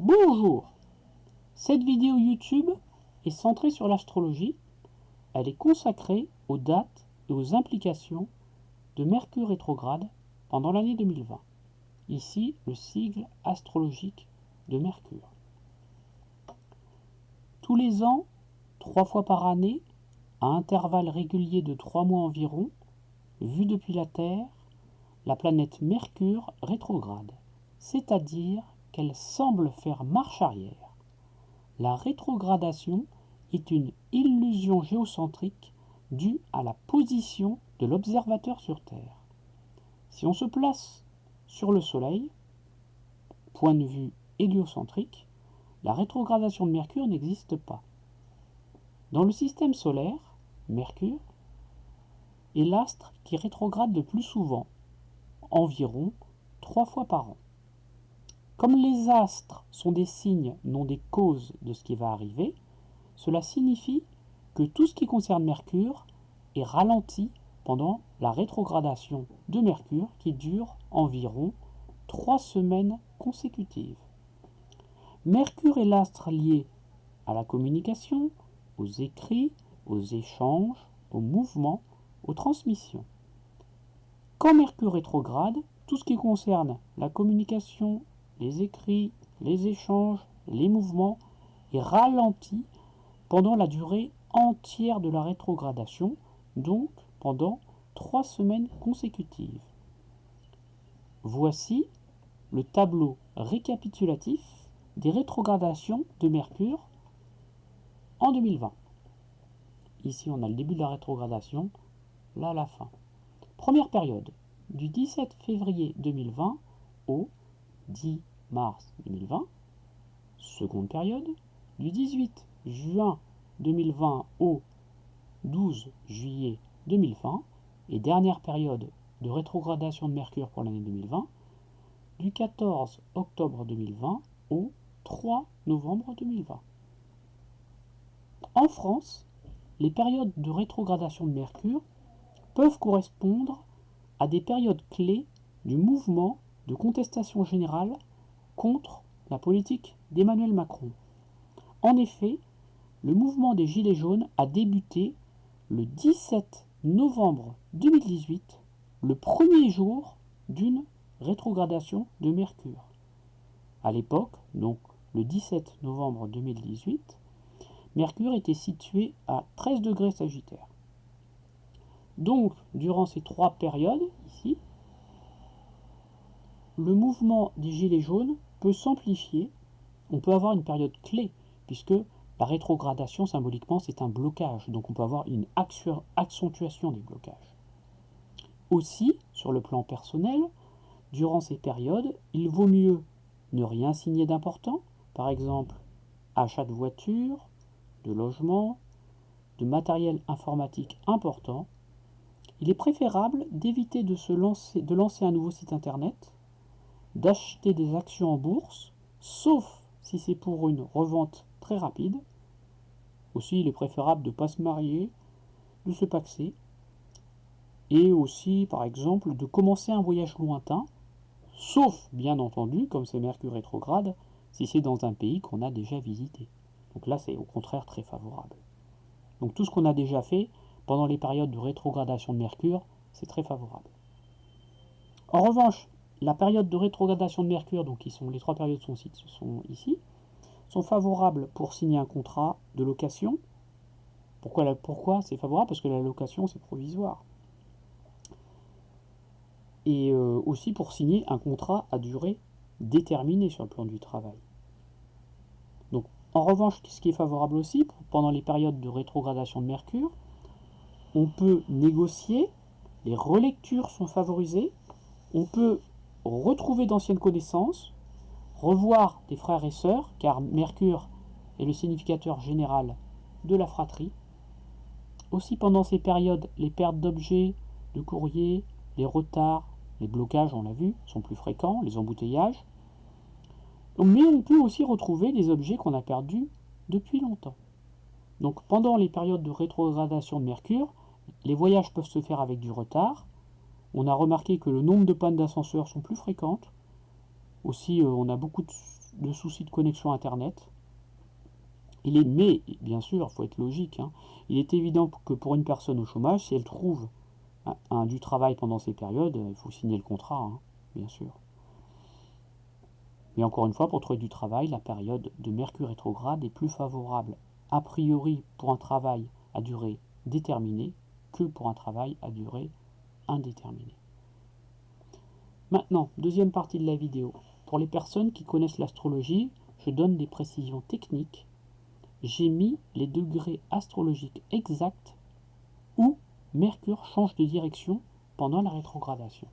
Bonjour! Cette vidéo YouTube est centrée sur l'astrologie. Elle est consacrée aux dates et aux implications de Mercure rétrograde pendant l'année 2020. Ici, le sigle astrologique de Mercure. Tous les ans, 3 fois par année, à intervalles réguliers de 3 mois environ, vue depuis la Terre, la planète Mercure rétrograde, c'est-à-dire qu'elle semble faire marche arrière. La rétrogradation est une illusion géocentrique due à la position de l'observateur sur Terre. Si on se place sur le Soleil, point de vue héliocentrique, la rétrogradation de Mercure n'existe pas. Dans le système solaire, Mercure est l'astre qui rétrograde le plus souvent, environ 3 fois par an. Comme les astres sont des signes, non des causes de ce qui va arriver, cela signifie que tout ce qui concerne Mercure est ralenti pendant la rétrogradation de Mercure qui dure environ 3 semaines consécutives. Mercure est l'astre lié à la communication, aux écrits, aux échanges, aux mouvements, aux transmissions. Quand Mercure rétrograde, tout ce qui concerne la communication, les écrits, les échanges, les mouvements est ralenti pendant la durée entière de la rétrogradation, donc pendant 3 semaines consécutives. Voici le tableau récapitulatif des rétrogradations de Mercure en 2020. Ici, on a le début de la rétrogradation, là la fin. Première période, du 17 février 2020 au 10 mars 2020. Seconde période, du 18 juin 2020 au 12 juillet 2020. Et dernière période de rétrogradation de Mercure pour l'année 2020, du 14 octobre 2020 au 3 novembre 2020. En France, les périodes de rétrogradation de Mercure peuvent correspondre à des périodes clés du mouvement de contestation générale contre la politique d'Emmanuel Macron. En effet, le mouvement des Gilets jaunes a débuté le 17 novembre 2018, le premier jour d'une rétrogradation de Mercure. À l'époque, donc le 17 novembre 2018, Mercure était situé à 13 degrés Sagittaire. Donc, durant ces 3 périodes, ici, le mouvement des Gilets jaunes peut s'amplifier. On peut avoir une période clé, puisque la rétrogradation, symboliquement, c'est un blocage. Donc on peut avoir une accentuation des blocages. Aussi, sur le plan personnel, durant ces périodes, il vaut mieux ne rien signer d'important, par exemple achat de voiture, de logement, de matériel informatique important. Il est préférable d'éviter de lancer un nouveau site internet, d'acheter des actions en bourse, sauf si c'est pour une revente très rapide. Aussi, il est préférable de ne pas se marier, de se paxer, et aussi, par exemple, de commencer un voyage lointain, sauf, bien entendu, comme c'est Mercure rétrograde, si c'est dans un pays qu'on a déjà visité. Donc là, c'est au contraire très favorable. Donc tout ce qu'on a déjà fait pendant les périodes de rétrogradation de Mercure, c'est très favorable. En revanche, la période de rétrogradation de Mercure, donc les 3 périodes sont ici, sont favorables pour signer un contrat de location. Pourquoi c'est favorable? Parce que la location, c'est provisoire. Et aussi pour signer un contrat à durée déterminée sur le plan du travail. Donc, en revanche, ce qui est favorable aussi, pendant les périodes de rétrogradation de Mercure, on peut négocier, les relectures sont favorisées, on peut retrouver d'anciennes connaissances, revoir des frères et sœurs, car Mercure est le significateur général de la fratrie. Aussi pendant ces périodes, les pertes d'objets, de courriers, les retards, les blocages, on l'a vu, sont plus fréquents, les embouteillages. Mais on peut aussi retrouver des objets qu'on a perdus depuis longtemps. Donc pendant les périodes de rétrogradation de Mercure, les voyages peuvent se faire avec du retard. On a remarqué que le nombre de pannes d'ascenseurs sont plus fréquentes. Aussi, on a beaucoup de soucis de connexion Internet. Mais, bien sûr, il faut être logique, hein, il est évident que pour une personne au chômage, si elle trouve du travail pendant ces périodes, il faut signer le contrat, hein, bien sûr. Mais encore une fois, pour trouver du travail, la période de Mercure rétrograde est plus favorable, a priori, pour un travail à durée déterminée que pour un travail à durée indéterminée. Maintenant, deuxième partie de la vidéo. Pour les personnes qui connaissent l'astrologie, je donne des précisions techniques. J'ai mis les degrés astrologiques exacts où Mercure change de direction pendant la rétrogradation.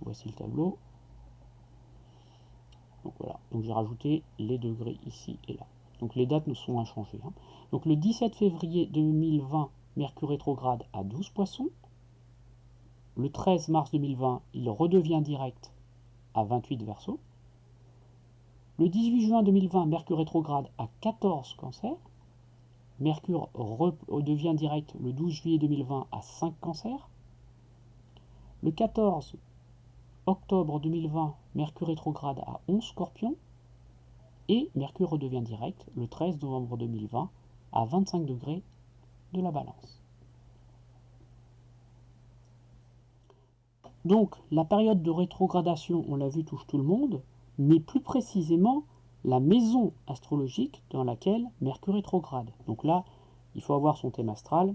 Voici le tableau. Donc voilà, donc j'ai rajouté les degrés ici et là. Donc les dates ne sont inchangées. Hein. Donc le 17 février 2020, Mercure rétrograde à 12 Poissons. Le 13 mars 2020, il redevient direct à 28 Verseau. Le 18 juin 2020, Mercure rétrograde à 14 Cancer. Mercure redevient direct le 12 juillet 2020 à 5 Cancer. Le 14 octobre 2020, Mercure rétrograde à 11 Scorpions. Et Mercure redevient direct le 13 novembre 2020 à 25 degrés de la Balance. Donc la période de rétrogradation, on l'a vu, touche tout le monde, mais plus précisément la maison astrologique dans laquelle Mercure rétrograde. Donc là, il faut avoir son thème astral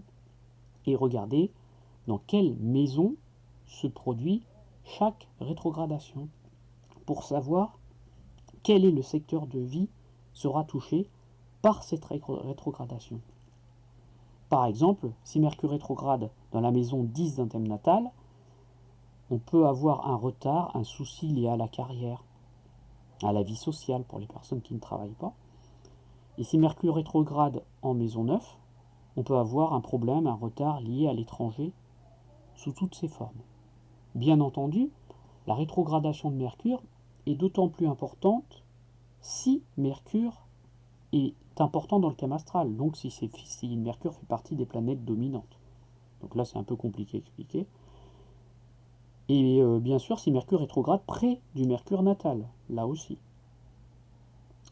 et regarder dans quelle maison se produit chaque rétrogradation pour savoir quel est le secteur de vie sera touché par cette rétrogradation. Par exemple, si Mercure rétrograde dans la maison 10 d'un thème natal, on peut avoir un retard, un souci lié à la carrière, à la vie sociale pour les personnes qui ne travaillent pas. Et si Mercure rétrograde en maison 9, on peut avoir un problème, un retard lié à l'étranger sous toutes ses formes. Bien entendu, la rétrogradation de Mercure est d'autant plus importante si Mercure est important dans le thème astral, donc si Mercure fait partie des planètes dominantes. Donc là c'est un peu compliqué à expliquer. Et bien sûr si Mercure rétrograde près du Mercure natal, là aussi.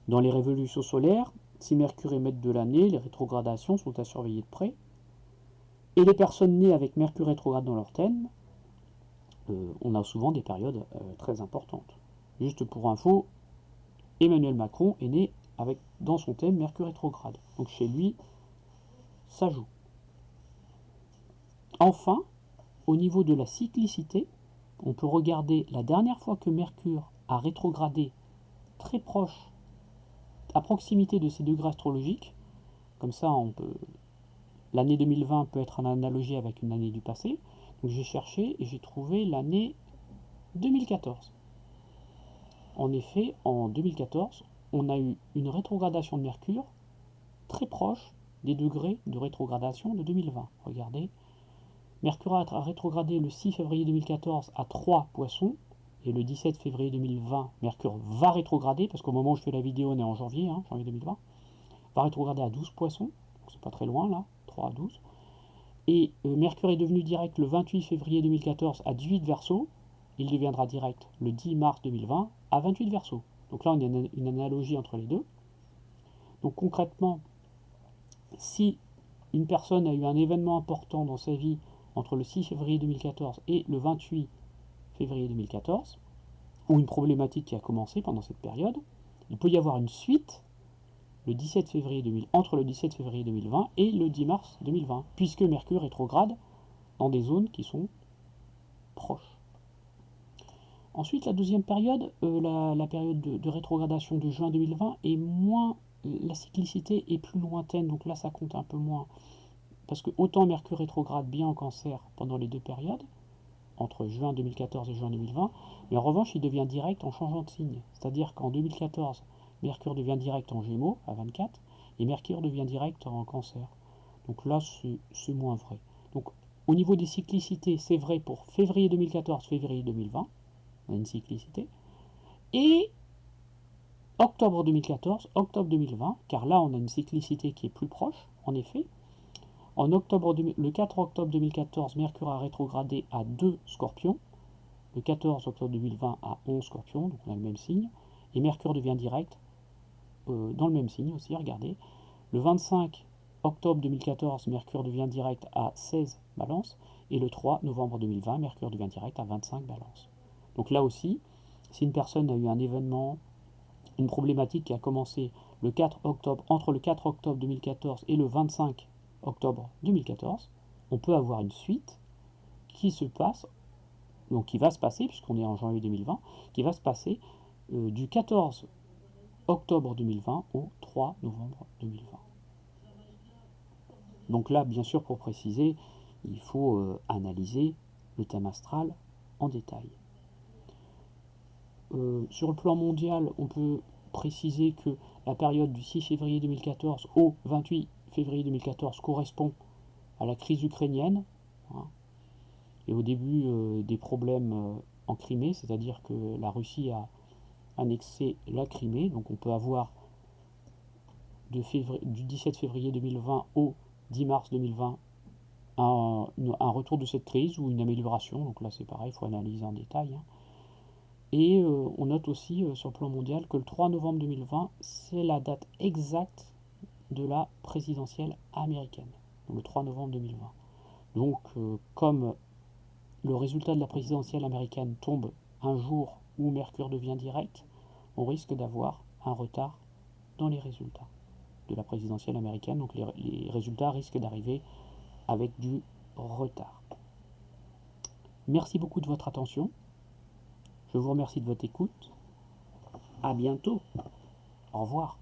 Dans les révolutions solaires, si Mercure est maître de l'année, les rétrogradations sont à surveiller de près. Et les personnes nées avec Mercure rétrograde dans leur thème, on a souvent des périodes très importantes. Juste pour info, Emmanuel Macron est né avec dans son thème Mercure rétrograde. Donc chez lui, ça joue. Enfin, au niveau de la cyclicité, on peut regarder la dernière fois que Mercure a rétrogradé très proche, à proximité de ses degrés astrologiques. Comme ça, l'année 2020 peut être en analogie avec une année du passé. Donc j'ai cherché et j'ai trouvé l'année 2014. En effet, en 2014, on a eu une rétrogradation de Mercure très proche des degrés de rétrogradation de 2020. Regardez, Mercure a rétrogradé le 6 février 2014 à 3 Poissons, et le 17 février 2020, Mercure va rétrograder, parce qu'au moment où je fais la vidéo, on est en janvier, janvier 2020, va rétrograder à 12 Poissons, donc c'est pas très loin là, 3 à 12. Et Mercure est devenu direct le 28 février 2014 à 18 Verseau, il deviendra direct le 10 mars 2020 à 28 Verseau. Donc là, on a une analogie entre les deux. Donc concrètement, si une personne a eu un événement important dans sa vie entre le 6 février 2014 et le 28 février 2014, ou une problématique qui a commencé pendant cette période, il peut y avoir une suite le 17 février entre le 17 février 2020 et le 10 mars 2020, puisque Mercure rétrograde dans des zones qui sont proches. Ensuite, la deuxième période, la période de rétrogradation de juin 2020 est moins, la cyclicité est plus lointaine, donc là ça compte un peu moins. Parce que autant Mercure rétrograde bien en Cancer pendant les deux périodes, entre juin 2014 et juin 2020, mais en revanche il devient direct en changeant de signe. C'est-à-dire qu'en 2014, Mercure devient direct en Gémeaux à 24, et Mercure devient direct en Cancer. Donc là c'est moins vrai. Donc au niveau des cyclicités, c'est vrai pour février 2014, février 2020, on a une cyclicité, et octobre 2014, octobre 2020, car là on a une cyclicité qui est plus proche, en effet. Le 4 octobre 2014, Mercure a rétrogradé à 2 Scorpions, le 14 octobre 2020 à 11 Scorpion, donc on a le même signe, et Mercure devient direct dans le même signe aussi, regardez. Le 25 octobre 2014, Mercure devient direct à 16 Balance, et le 3 novembre 2020, Mercure devient direct à 25 Balance. Donc là aussi, si une personne a eu un événement, une problématique qui a commencé le 4 octobre, entre le 4 octobre 2014 et le 25 octobre 2014, on peut avoir une suite qui se passe, donc qui va se passer, puisqu'on est en janvier 2020, qui va se passer du 14 octobre 2020 au 3 novembre 2020. Donc là, bien sûr, pour préciser, il faut analyser le thème astral en détail. Sur le plan mondial, on peut préciser que la période du 6 février 2014 au 28 février 2014 correspond à la crise ukrainienne, hein, et au début des problèmes en Crimée, c'est-à-dire que la Russie a annexé la Crimée, donc on peut avoir du 17 février 2020 au 10 mars 2020 un retour de cette crise ou une amélioration, donc là c'est pareil, il faut analyser en détail, hein. Et on note aussi sur le plan mondial que le 3 novembre 2020, c'est la date exacte de la présidentielle américaine, donc le 3 novembre 2020. Donc comme le résultat de la présidentielle américaine tombe un jour où Mercure devient direct, on risque d'avoir un retard dans les résultats de la présidentielle américaine, donc les résultats risquent d'arriver avec du retard. Merci beaucoup de votre attention. Je vous remercie de votre écoute. À bientôt. Au revoir.